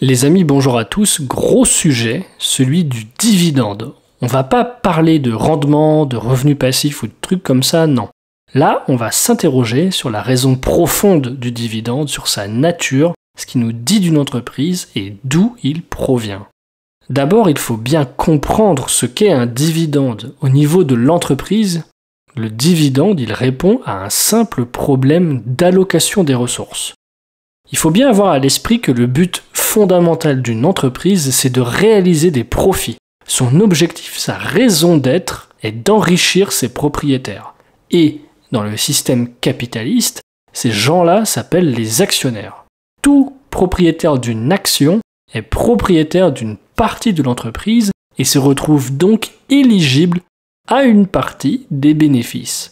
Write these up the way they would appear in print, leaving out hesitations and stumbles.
Les amis, bonjour à tous. Gros sujet, celui du dividende. On va pas parler de rendement, de revenus passifs ou de trucs comme ça, non. Là, on va s'interroger sur la raison profonde du dividende, sur sa nature, ce qui nous dit d'une entreprise et d'où il provient. D'abord, il faut bien comprendre ce qu'est un dividende. Au niveau de l'entreprise, le dividende, il répond à un simple problème d'allocation des ressources. Il faut bien avoir à l'esprit que le but fondamental d'une entreprise, c'est de réaliser des profits. Son objectif, sa raison d'être, est d'enrichir ses propriétaires. Et dans le système capitaliste, ces gens-là s'appellent les actionnaires. Tout propriétaire d'une action est propriétaire d'une partie de l'entreprise et se retrouve donc éligible à une partie des bénéfices.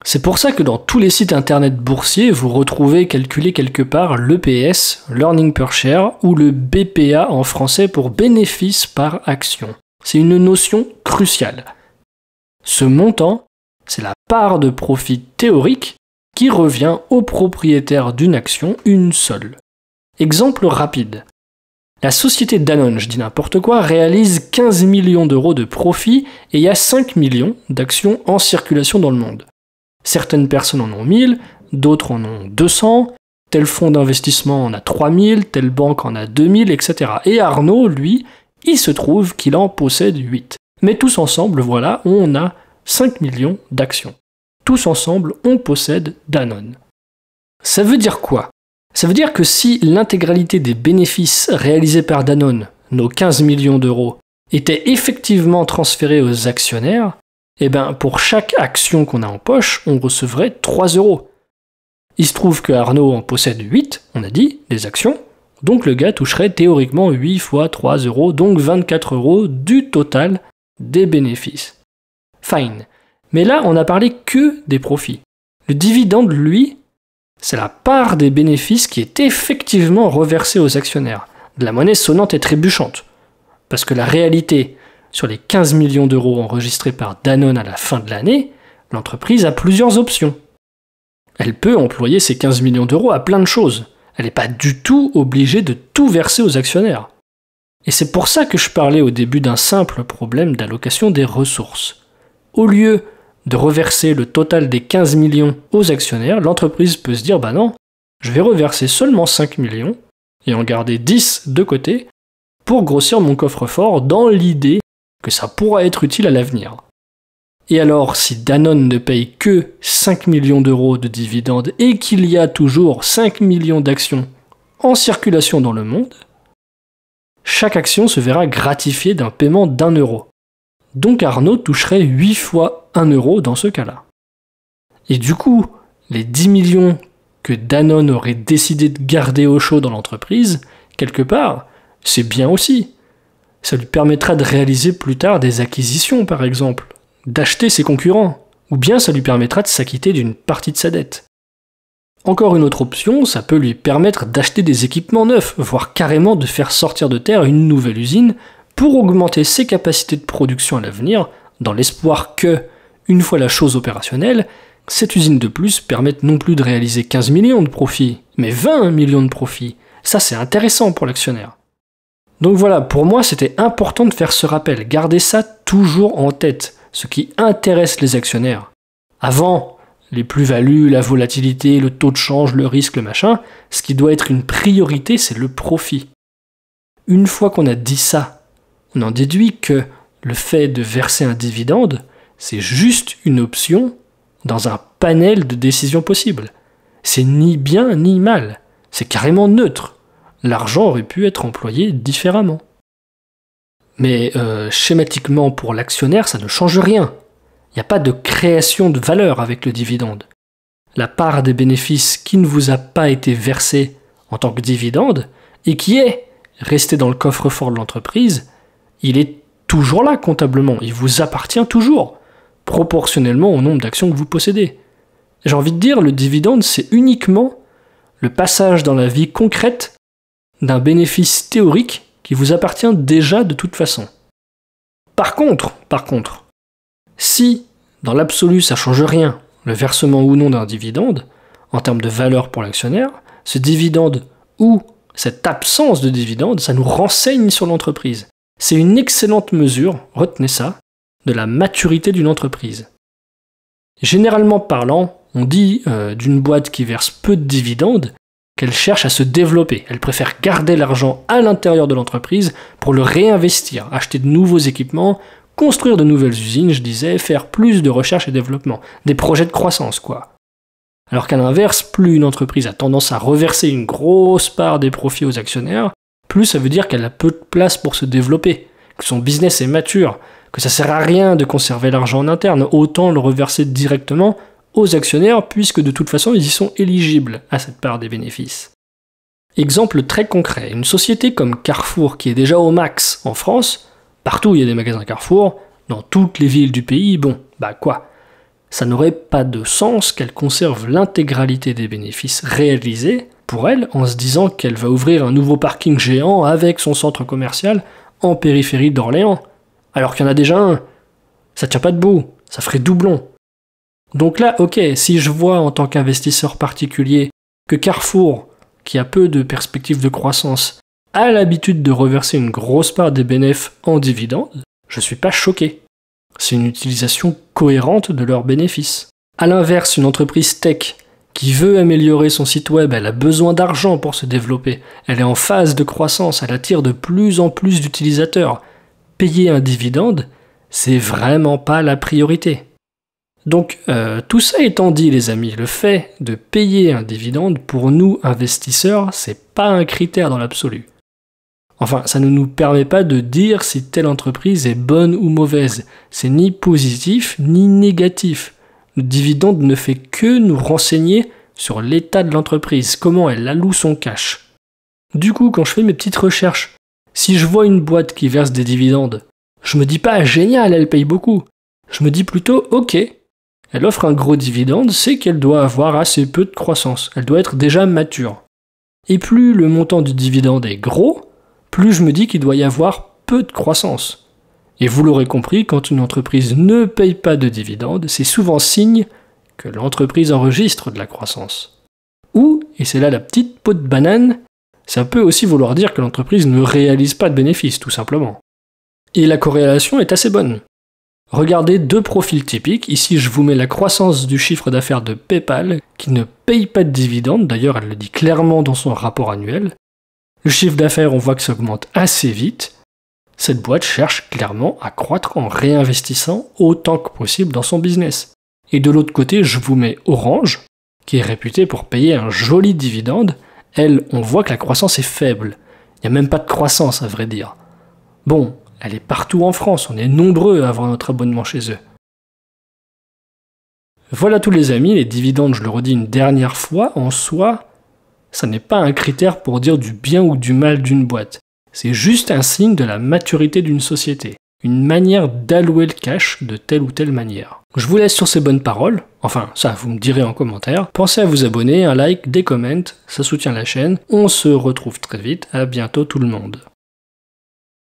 C'est pour ça que dans tous les sites internet boursiers, vous retrouvez calculé quelque part l'EPS, l'earning per share, ou le BPA en français pour bénéfice par action. C'est une notion cruciale. Ce montant, c'est la part de profit théorique qui revient au propriétaire d'une action, une seule. Exemple rapide. La société Danone, je dis n'importe quoi, réalise 15 millions d'euros de profit et il y a 5 millions d'actions en circulation dans le monde. Certaines personnes en ont 1000, d'autres en ont 200, tel fonds d'investissement en a 3000, telle banque en a 2000, etc. Et Arnaud, lui, il se trouve qu'il en possède 8. Mais tous ensemble, voilà, on a 5 millions d'actions. Tous ensemble, on possède Danone. Ça veut dire quoi ? Ça veut dire que si l'intégralité des bénéfices réalisés par Danone, nos 15 millions d'euros, étaient effectivement transférés aux actionnaires, eh bien, pour chaque action qu'on a en poche, on recevrait 3 euros. Il se trouve que Arnaud en possède 8, on a dit, des actions, donc le gars toucherait théoriquement 8 fois 3 euros, donc 24 euros du total des bénéfices. Fine. Mais là, on n'a parlé que des profits. Le dividende, lui, c'est la part des bénéfices qui est effectivement reversée aux actionnaires. De la monnaie sonnante et trébuchante. Parce que la réalité, sur les 15 millions d'euros enregistrés par Danone à la fin de l'année, l'entreprise a plusieurs options. Elle peut employer ces 15 millions d'euros à plein de choses. Elle n'est pas du tout obligée de tout verser aux actionnaires. Et c'est pour ça que je parlais au début d'un simple problème d'allocation des ressources. Au lieu de reverser le total des 15 millions aux actionnaires, l'entreprise peut se dire « bah non, je vais reverser seulement 5 millions et en garder 10 de côté pour grossir mon coffre-fort dans l'idée que ça pourra être utile à l'avenir. » Et alors, si Danone ne paye que 5 millions d'euros de dividendes et qu'il y a toujours 5 millions d'actions en circulation dans le monde, chaque action se verra gratifiée d'un paiement d'1 euro. Donc Arnaud toucherait 8 fois 1 euro dans ce cas-là. Et du coup, les 10 millions que Danone aurait décidé de garder au chaud dans l'entreprise, quelque part, c'est bien aussi. Ça lui permettra de réaliser plus tard des acquisitions, par exemple, d'acheter ses concurrents, ou bien ça lui permettra de s'acquitter d'une partie de sa dette. Encore une autre option, ça peut lui permettre d'acheter des équipements neufs, voire carrément de faire sortir de terre une nouvelle usine pour augmenter ses capacités de production à l'avenir, dans l'espoir que, une fois la chose opérationnelle, cette usine de plus permette non plus de réaliser 15 millions de profits, mais 20 millions de profits. Ça, c'est intéressant pour l'actionnaire. Donc voilà, pour moi, c'était important de faire ce rappel. Gardez ça toujours en tête, ce qui intéresse les actionnaires. Avant les plus-values, la volatilité, le taux de change, le risque, le machin, ce qui doit être une priorité, c'est le profit. Une fois qu'on a dit ça, on en déduit que le fait de verser un dividende, c'est juste une option dans un panel de décisions possibles. C'est ni bien ni mal, c'est carrément neutre. L'argent aurait pu être employé différemment. Mais schématiquement pour l'actionnaire, ça ne change rien. Il n'y a pas de création de valeur avec le dividende. La part des bénéfices qui ne vous a pas été versée en tant que dividende et qui est restée dans le coffre-fort de l'entreprise, il est toujours là comptablement, il vous appartient toujours, proportionnellement au nombre d'actions que vous possédez. J'ai envie de dire, le dividende, c'est uniquement le passage dans la vie concrète d'un bénéfice théorique qui vous appartient déjà de toute façon. Par contre, si dans l'absolu ça change rien, le versement ou non d'un dividende, en termes de valeur pour l'actionnaire, ce dividende ou cette absence de dividendes, ça nous renseigne sur l'entreprise. C'est une excellente mesure, retenez ça, de la maturité d'une entreprise. Généralement parlant, on dit d'une boîte qui verse peu de dividendes qu'elle cherche à se développer. Elle préfère garder l'argent à l'intérieur de l'entreprise pour le réinvestir, acheter de nouveaux équipements, construire de nouvelles usines, je disais, faire plus de recherche et développement, des projets de croissance, quoi. Alors qu'à l'inverse, plus une entreprise a tendance à reverser une grosse part des profits aux actionnaires, plus ça veut dire qu'elle a peu de place pour se développer, que son business est mature, que ça sert à rien de conserver l'argent en interne, autant le reverser directement aux actionnaires puisque de toute façon ils y sont éligibles à cette part des bénéfices. Exemple très concret, une société comme Carrefour qui est déjà au max en France, partout il y a des magasins Carrefour, dans toutes les villes du pays, ça n'aurait pas de sens qu'elle conserve l'intégralité des bénéfices réalisés pour elle en se disant qu'elle va ouvrir un nouveau parking géant avec son centre commercial en périphérie d'Orléans, alors qu'il y en a déjà un. Ça tient pas debout, ça ferait doublon. Donc là, ok, si je vois en tant qu'investisseur particulier que Carrefour, qui a peu de perspectives de croissance, a l'habitude de reverser une grosse part des bénéfices en dividendes, je suis pas choqué. C'est une utilisation cohérente de leurs bénéfices. A l'inverse, une entreprise tech qui veut améliorer son site web, elle a besoin d'argent pour se développer, elle est en phase de croissance, elle attire de plus en plus d'utilisateurs. Payer un dividende, c'est vraiment pas la priorité. Donc, tout ça étant dit, les amis, le fait de payer un dividende, pour nous, investisseurs, c'est pas un critère dans l'absolu. Enfin, ça ne nous permet pas de dire si telle entreprise est bonne ou mauvaise. C'est ni positif, ni négatif. Le dividende ne fait que nous renseigner sur l'état de l'entreprise, comment elle alloue son cash. Du coup, quand je fais mes petites recherches, si je vois une boîte qui verse des dividendes, je me dis pas « génial, elle paye beaucoup ». Je me dis plutôt « ok ». Elle offre un gros dividende, c'est qu'elle doit avoir assez peu de croissance. Elle doit être déjà mature. Et plus le montant du dividende est gros, plus je me dis qu'il doit y avoir peu de croissance. Et vous l'aurez compris, quand une entreprise ne paye pas de dividende, c'est souvent signe que l'entreprise enregistre de la croissance. Ou, et c'est là la petite peau de banane, ça peut aussi vouloir dire que l'entreprise ne réalise pas de bénéfices, tout simplement. Et la corrélation est assez bonne. Regardez deux profils typiques. Ici, je vous mets la croissance du chiffre d'affaires de PayPal, qui ne paye pas de dividendes. D'ailleurs, elle le dit clairement dans son rapport annuel. Le chiffre d'affaires, on voit que ça augmente assez vite. Cette boîte cherche clairement à croître en réinvestissant autant que possible dans son business. Et de l'autre côté, je vous mets Orange, qui est réputée pour payer un joli dividende. Elle, on voit que la croissance est faible. Il n'y a même pas de croissance, à vrai dire. Bon, elle est partout en France, on est nombreux à avoir notre abonnement chez eux. Voilà tous les amis, les dividendes, je le redis une dernière fois, en soi, ça n'est pas un critère pour dire du bien ou du mal d'une boîte. C'est juste un signe de la maturité d'une société, une manière d'allouer le cash de telle ou telle manière. Je vous laisse sur ces bonnes paroles, enfin ça vous me direz en commentaire. Pensez à vous abonner, un like, des comments, ça soutient la chaîne. On se retrouve très vite, à bientôt tout le monde.